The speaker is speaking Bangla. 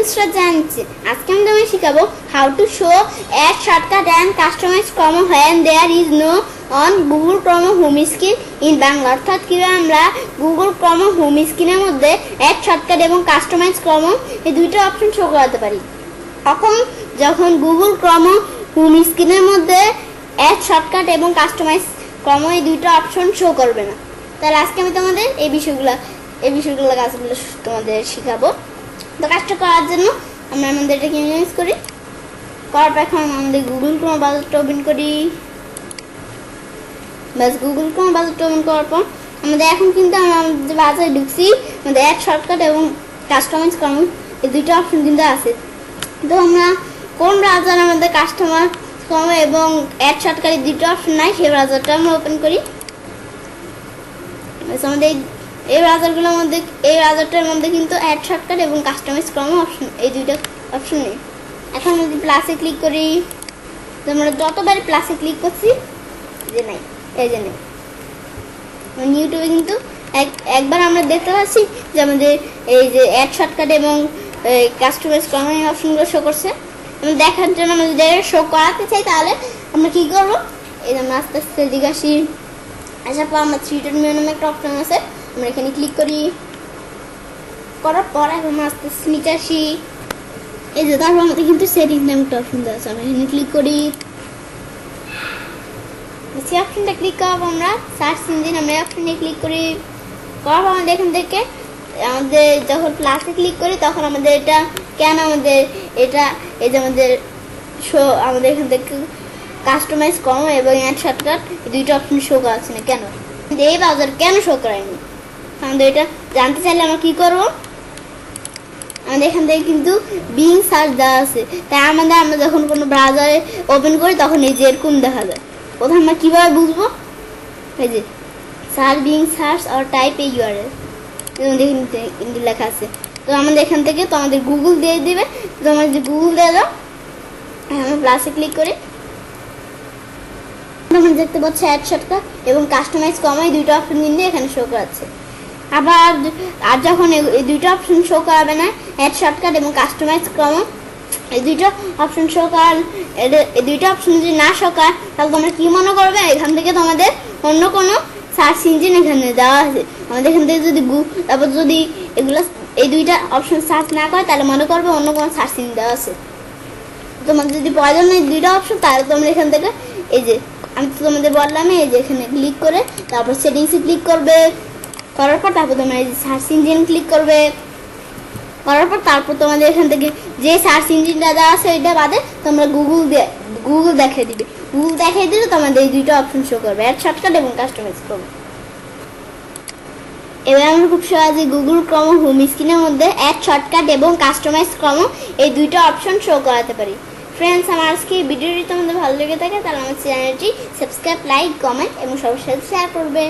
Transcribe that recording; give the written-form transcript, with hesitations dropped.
মিস্টার জানছি আজকে আমি তোমায় শেখাবো how to show add shortcut and customize Chrome when there is no on Google Chrome home screen in Bangla. অর্থাৎ কীভাবে আমরা গুগল ক্রম হোম স্ক্রিনের মধ্যে অ্যাড শর্টকাট এবং কাস্টমাইজ ক্রম এই দুইটা অপশন শো করাতে পারি। যখন গুগল ক্রম হোম স্ক্রিনের মধ্যে অ্যাড শর্টকাট এবং কাস্টমাইজ ক্রম এই দুইটা অপশন শো করবে না। তাহলে আজকে আমি তোমাদের এই বিষয়গুলো কাজগুলো তোমাদের শেখাবো। তো কাজটা করার জন্য আমরা আমাদের এটাকে ইউজ করি, করার পর এখন আমাদের গুগল ক্রোম ব্রাউজারটা ওপেন করি। বাস গুগল ক্রোম ব্রাউজারটা ওপেন করার পর আমাদের এখন কিন্তু আমরা আমাদের ব্রাউজারে ঢুকছি, আমাদের অ্যাড শর্টকাট এবং কাস্টমাইজ ক্রম এই দুইটা অপশন কিন্তু আছে। তো আমরা কোন ব্রাউজারে আমাদের কাস্টমার ক্রম এবং অ্যাড শর্টকাট এই দুটো অপশন নাই সেই ব্রাউজারটা আমরা ওপেন করি। আমাদের এই ব্রাউজারটার মধ্যে কিন্তু অ্যাড শর্টকাট এবং কাস্টমাইজ ক্রম অপশন এই দুইটা অপশন নেই। এখন যদি প্লাসে ক্লিক করি, আমরা যতবার প্লাসে ক্লিক করছি যে নাই, এই যে নেই। ইউটিউবে কিন্তু একবার আমরা দেখতে পাচ্ছি যে আমাদের এই যে অ্যাড শর্টকাট এবং কাস্টমাইজ ক্রম এই অপশনগুলো শো করছে। আমরা দেখার জন্য আমরা যদি শো করাতে চাই তাহলে আমরা কী করবো, এই যে আমরা আস্তে আস্তে দিকে আসি, আসার পর আমরা 3 ডট মেনু নামে একটা অপশন আছে, আমরা এখানে ক্লিক করার পর এখন আস্তে আস্তে নিচে আসি। এই যে তারপর আমাদের কিন্তু সেটিংস নামে একটা অপশন আছে, আমরা এখানে ক্লিক করি। সেই অপশনটা ক্লিক করার পর আমরা সার্চ ইঞ্জিন আমরা এই অপশনে ক্লিক করি। করার পর আমাদের এখান থেকে আমাদের যখন প্লাসে ক্লিক করি তখন আমাদের এটা কেন আমাদের এটা এই যে আমাদের এখান থেকে কাস্টমাইজ ক্রম এবং অ্যাড শর্টকাট এই দুইটা অপশন শো করাচ্ছে না কেন, এই ব্রাউজার কেন শো করায়নি। আমাদের এটা জানতে চাইলে আমরা কী করবো, আমাদের এখান থেকে কিন্তু বিং সার্চ দেওয়া আছে, তাই আমরা যখন কোনো ব্রাউজারে ওপেন করি তখন এই যে এরকম দেখা যায়। প্রথমে আমরা কীভাবে বুঝবো, এই যে সার্চ বিং সার্চ আর টাইপ এই ইউআরএল কিন্তু লেখা আছে। তো আমাদের এখান থেকে তো আমাদের গুগল দিয়ে দিবে, তো আমরা যে গুগল দিয়ে দাও, আমরা প্লাসে ক্লিক করি। আমরা দেখতে পাচ্ছি অ্যাড শর্টকাট এবং কাস্টমাইজ ক্রম এই দুইটা অপশন কিন্তু এখানে শো করাচ্ছে। আর যখন এই দুইটা অপশন শো করাবে না, অ্যাড শর্টকাট এবং কাস্টমাইজ ক্রম এই দুইটা অপশন শো করার এই দুইটা অপশন যদি না শো করায় তাহলে তোমরা কী মনে করবে, এখান থেকে তোমাদের অন্য কোনো সার্চ ইঞ্জিন এখানে দেওয়া আছে। আমাদের এখান থেকে তারপর যদি এই দুইটা অপশন সার্চ না করে তাহলে মনে করবে অন্য কোনো সার্চ ইঞ্জিন দেওয়া আছে। তোমাদের যদি প্রয়োজন নেই দুইটা অপশন তাহলে তোমরা এখান থেকে এই যে আমি তো তোমাদের বললাম এই যে এখানে ক্লিক করে তারপর সেটিংসে ক্লিক করবে, করার পর তারপর তোমরা এই যে সার্চ ইঞ্জিন ক্লিক করবে, করার পর তারপর তোমাদের এখান থেকে যে সার্চ ইঞ্জিনটা দেওয়া আছে ওইটা বাদে তোমরা গুগল দেখিয়ে দিবে। গুগল দেখিয়ে দিলে তোমাদের এই দুইটা অপশন শো করবে, অ্যাড শর্টকাট এবং কাস্টমাইজ ক্রম। এবার আমরা খুব সহজে গুগল ক্রম হোম স্ক্রিনের মধ্যে অ্যাড শর্টকাট এবং কাস্টমাইজ ক্রম এই দুইটা অপশন শো করাতে পারি। ফ্রেন্ডস, আমার আজকে এই ভিডিওটি তোমাদের ভালো লেগে থাকে তাহলে আমার চ্যানেলটি সাবস্ক্রাইব, লাইক, কমেন্ট এবং সবার সাথে শেয়ার করবে।